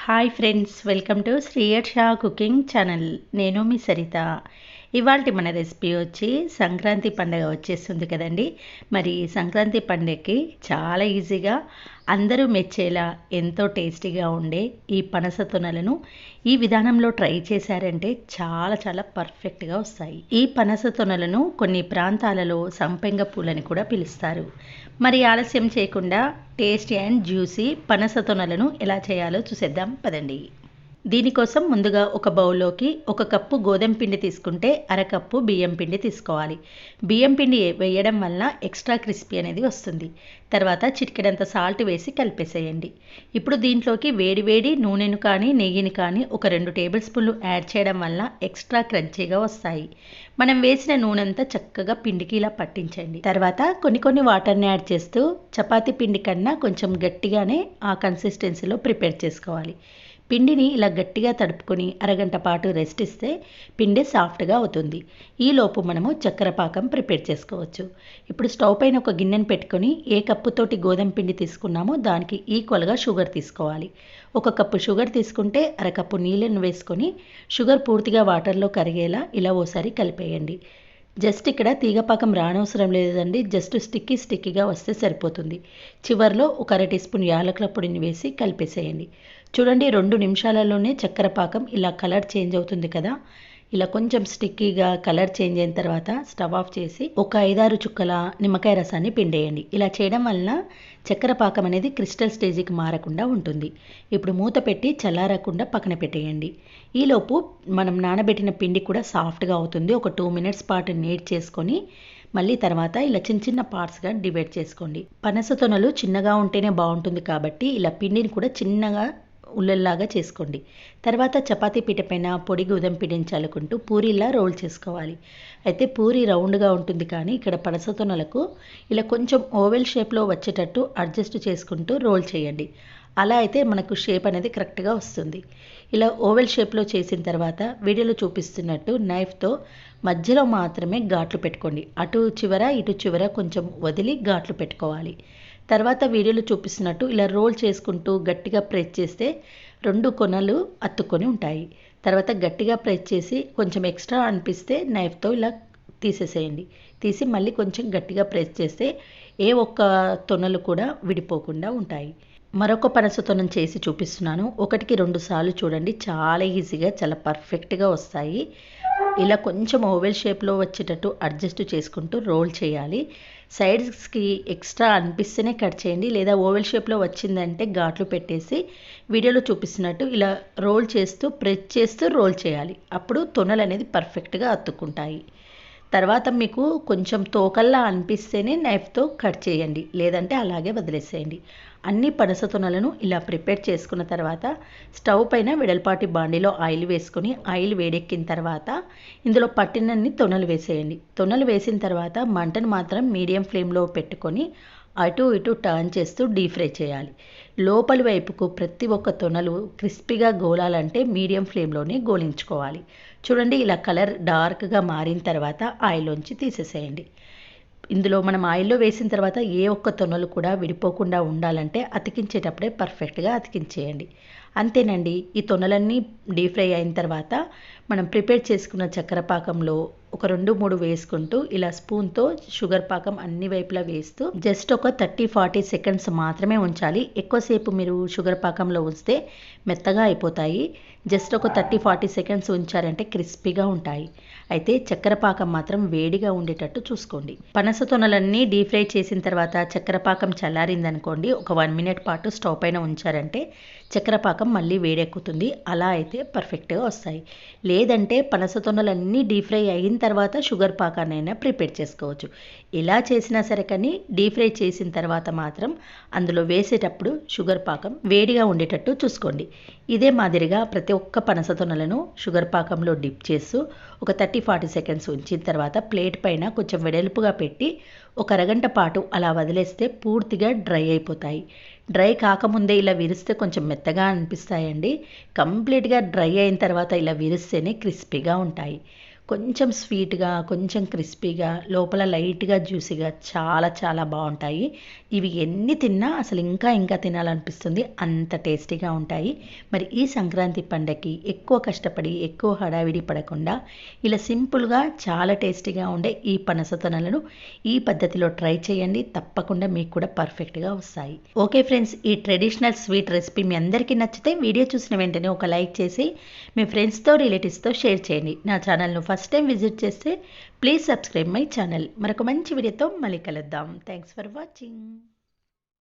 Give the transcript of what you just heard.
Hi friends, welcome to Sriyarsha cooking channel. నేను మీ సరిత. ఇవాళ మన రెసిపీ వచ్చి సంక్రాంతి పండుగ వచ్చేస్తుంది కదండి. మరి సంక్రాంతి పండుగకి చాలా ఈజీగా అందరూ మెచ్చేలా ఎంతో టేస్టీగా ఉండే ఈ పనస తొనలను ఈ విధానంలో ట్రై చేశారంటే చాలా చాలా పర్ఫెక్ట్గా వస్తాయి. ఈ పనస తొనలను కొన్ని ప్రాంతాలలో సంపెంగ పూలని కూడా పిలుస్తారు. మరి ఆలస్యం చేయకుండా టేస్టీ అండ్ జ్యూసీ పనస తొనలను ఎలా చేయాలో చూసేద్దాం పదండి. దీనికోసం ముందుగా ఒక బౌల్లోకి 1 కప్పు గోధుమ పిండి తీసుకుంటే అరకప్పు బియ్యం పిండి తీసుకోవాలి. బియ్యం పిండి వేయడం వల్ల ఎక్స్ట్రా క్రిస్పీ అనేది వస్తుంది. తర్వాత చిటికెడంత సాల్ట్ వేసి కలిపేసేయండి. ఇప్పుడు దీంట్లోకి వేడి నూనెను కానీ నెయ్యిని కానీ ఒక 2 టేబుల్ స్పూన్లు యాడ్ చేయడం వల్ల ఎక్స్ట్రా క్రంచీగా వస్తాయి. మనం వేసిన నూనె అంతా చక్కగా పిండికి ఇలా పట్టించండి. తర్వాత కొన్ని వాటర్ని యాడ్ చేస్తూ చపాతీ పిండి కన్నా కొంచెం గట్టిగానే ఆ కన్సిస్టెన్సీలో ప్రిపేర్ చేసుకోవాలి. పిండిని ఇలా గట్టిగా తడుపుకొని అరగంట పాటు రెస్ట్ ఇస్తే పిండి సాఫ్ట్గా అవుతుంది. ఈలోపు మనము చక్కెర పాకం ప్రిపేర్ చేసుకోవచ్చు. ఇప్పుడు స్టవ్ పైన ఒక గిన్నెను పెట్టుకొని ఏ కప్పుతోటి గోధుమ పిండి తీసుకున్నామో దానికి ఈక్వల్గా షుగర్ తీసుకోవాలి. 1 కప్పు షుగర్ తీసుకుంటే అరకప్పు నీళ్ళను వేసుకొని షుగర్ పూర్తిగా వాటర్లో కరిగేలా ఇలా ఓసారి కలిపేయండి. జస్ట్ ఇక్కడ తీగపాకం రానవసరం లేదండి. జస్ట్ స్టిక్కీగా వస్తే సరిపోతుంది. చివరిలో ఒక 1/2 టీ స్పూన్ యాలకుల పొడిని వేసి కలిపేసేయండి. చూడండి, 2 నిమిషాలలోనే చక్కెర పాకం ఇలా కలర్ చేంజ్ అవుతుంది కదా. ఇలా కొంచెం స్టిక్కీగా కలర్ చేంజ్ అయిన తర్వాత స్టవ్ ఆఫ్ చేసి ఒక 5-6 చుక్కల నిమ్మకాయ రసాన్ని పిండేయండి. ఇలా చేయడం వల్ల చక్కెర పాకం అనేది క్రిస్టల్ స్టేజ్కి మారకుండా ఉంటుంది. ఇప్పుడు మూత పెట్టి చల్లారకుండా పక్కన పెట్టేయండి. ఈలోపు మనం నానబెట్టిన పిండి కూడా సాఫ్ట్గా అవుతుంది. ఒక 2 మినిట్స్ పాటు నీట్ చేసుకొని మళ్ళీ తర్వాత ఇలా చిన్న పార్ట్స్గా డివైడ్ చేసుకోండి. పనస తొనలు చిన్నగా ఉంటేనే బాగుంటుంది కాబట్టి ఇలా పిండిని కూడా చిన్నగా ఉల్లల్లాగా చేసుకోండి. తర్వాత చపాతీ పీట పైన పొడి గోధుమ పిండిని చల్లుకుంటూ పూరీలా రోల్ చేసుకోవాలి. అయితే పూరి రౌండ్గా ఉంటుంది కానీ ఇక్కడ పనస తొనలకు ఇలా కొంచెం ఓవెల్ షేప్లో వచ్చేటట్టు అడ్జస్ట్ చేసుకుంటూ రోల్ చేయండి. అలా అయితే మనకు షేప్ అనేది కరెక్ట్గా వస్తుంది. ఇలా ఓవెల్ షేప్లో చేసిన తర్వాత వీడియోలో చూపిస్తున్నట్టు నైఫ్తో మధ్యలో మాత్రమే ఘాట్లు పెట్టుకోండి. అటు చివర ఇటు చివర కొంచెం వదిలి ఘాట్లు పెట్టుకోవాలి. తర్వాత వీడియోలో చూపిస్తున్నట్టు ఇలా రోల్ చేసుకుంటూ గట్టిగా ప్రెస్ చేస్తే 2 కొనలు అతుక్కొని ఉంటాయి. తర్వాత గట్టిగా ప్రెస్ చేసి కొంచెం ఎక్స్ట్రా అనిపిస్తే నైఫ్తో ఇలా తీసేసేయండి. తీసి మళ్ళీ కొంచెం గట్టిగా ప్రెస్ చేస్తే ఏ ఒక్క తొనలు కూడా విడిపోకుండా ఉంటాయి. మరొక పనస తొనను చేసి చూపిస్తున్నాను. 1కి 2 సార్లు చూడండి. చాలా ఈజీగా చాలా పర్ఫెక్ట్గా వస్తాయి. ఇలా కొంచెం ఓవెల్ షేప్లో వచ్చేటట్టు అడ్జస్ట్ చేసుకుంటూ రోల్ చేయాలి. సైడ్స్కి ఎక్స్ట్రా అనిపిస్తేనే కట్ చేయండి, లేదా ఓవెల్ షేప్లో వచ్చిందంటే ఘాట్లు పెట్టేసి వీడియోలో చూపిస్తున్నట్టు ఇలా రోల్ చేస్తూ ప్రెస్ చేస్తూ రోల్ చేయాలి. అప్పుడు తొనలు అనేది పర్ఫెక్ట్గా అతుక్కుంటాయి. తర్వాత మీకు కొంచెం తోకల్లా అనిపిస్తేనే నైఫ్తో కట్ చేయండి, లేదంటే అలాగే వదిలేసేయండి. అన్ని పనస తొనలను ఇలా ప్రిపేర్ చేసుకున్న తర్వాత స్టవ్ పైన వెడల్పాటి బాండీలో ఆయిల్ వేసుకొని ఆయిల్ వేడెక్కిన తర్వాత ఇందులో పట్టినన్ని తొనలు వేసేయండి. తొనలు వేసిన తర్వాత మంటను మాత్రం మీడియం ఫ్లేమ్లో పెట్టుకొని అటు ఇటు టర్న్ చేస్తూ డీప్ ఫ్రై చేయాలి. లోపలి వైపుకు ప్రతి ఒక్క తొనలు క్రిస్పీగా గోలాలంటే మీడియం ఫ్లేమ్లోనే గోలించుకోవాలి. చూడండి, ఇలా కలర్ డార్క్గా మారిన తర్వాత ఆయిల్లోంచి తీసేసేయండి. ఇందులో మనం ఆయిల్లో వేసిన తర్వాత ఏ ఒక్క తొనలు కూడా విడిపోకుండా ఉండాలంటే అతికించేటప్పుడే పర్ఫెక్ట్గా అతికించేయండి. అంతేనండి. ఈ తొనలన్నీ డీప్ ఫ్రై అయిన తర్వాత మనం ప్రిపేర్ చేసుకున్న చక్కెర పాకంలో ఒక 2-3 వేసుకుంటూ ఇలా స్పూన్తో షుగర్ పాకం అన్ని వైపులా వేస్తూ జస్ట్ ఒక 30-40 సెకండ్స్ మాత్రమే ఉంచాలి. ఎక్కువసేపు మీరు షుగర్ పాకంలో ఉంచితే మెత్తగా అయిపోతాయి. జస్ట్ ఒక 30-40 సెకండ్స్ ఉంచారంటే క్రిస్పీగా ఉంటాయి. అయితే చక్కెర పాకం మాత్రం వేడిగా ఉండేటట్టు చూసుకోండి. పనస తొనలన్నీ డీప్ ఫ్రై చేసిన తర్వాత చక్కెర పాకం చల్లారిందనుకోండి, ఒక 1 మినిట్ పాటు స్టవ్ పైన ఉంచారంటే చక్కెర పాకం మళ్ళీ వేడెక్కుతుంది. అలా అయితే పర్ఫెక్ట్గా వస్తాయి. లేదంటే పనస తొనలన్నీ డీప్ ఫ్రై అయిన తర్వాత షుగర్ పాకాన్నైనా ప్రిపేర్ చేసుకోవచ్చు. ఇలా చేసినా సరే కానీ డీప్ ఫ్రై చేసిన తర్వాత మాత్రం అందులో వేసేటప్పుడు షుగర్ పాకం వేడిగా ఉండేటట్టు చూసుకోండి. ఇదే మాదిరిగా ప్రతి ఒక్క పనస తొనలను షుగర్ పాకంలో డిప్ చేస్తూ ఒక 30-40 సెకండ్స్ ఉంచిన తర్వాత ప్లేట్ పైన కొంచెం వెడల్పుగా పెట్టి ఒక అరగంట పాటు అలా వదిలేస్తే పూర్తిగా డ్రై అయిపోతాయి. డ్రై కాకముందే ఇలా విరిస్తే కొంచెం మెత్తగా అనిపిస్తాయండి. కంప్లీట్గా డ్రై అయిన తర్వాత ఇలా విరిస్తేనే క్రిస్పీగా ఉంటాయి. కొంచెం స్వీట్గా, కొంచెం క్రిస్పీగా, లోపల లైట్గా జ్యూసీగా చాలా చాలా బాగుంటాయి. ఇవి ఎన్ని తిన్నా అసలు ఇంకా ఇంకా తినాలనిపిస్తుంది, అంత టేస్టీగా ఉంటాయి. మరి ఈ సంక్రాంతి పండగకి ఎక్కువ కష్టపడి ఎక్కువ హడావిడి పడకుండా ఇలా సింపుల్గా చాలా టేస్టీగా ఉండే ఈ పనసతొనలను ఈ పద్ధతిలో ట్రై చేయండి. తప్పకుండా మీకు కూడా పర్ఫెక్ట్గా వస్తాయి. ఓకే ఫ్రెండ్స్, ఈ ట్రెడిషనల్ స్వీట్ రెసిపీ మీ అందరికీ నచ్చితే వీడియో చూసిన వెంటనే ఒక లైక్ చేసి మీ ఫ్రెండ్స్తో రిలేటివ్స్తో షేర్ చేయండి. నా ఛానల్ను ఫస్ట్ టైం విజిట్ చేస్తే ప్లీజ్ సబ్స్క్రైబ్ మై ఛానల్. మరొక మంచి వీడియోతో మళ్ళీ కలుద్దాం. Thanks for watching.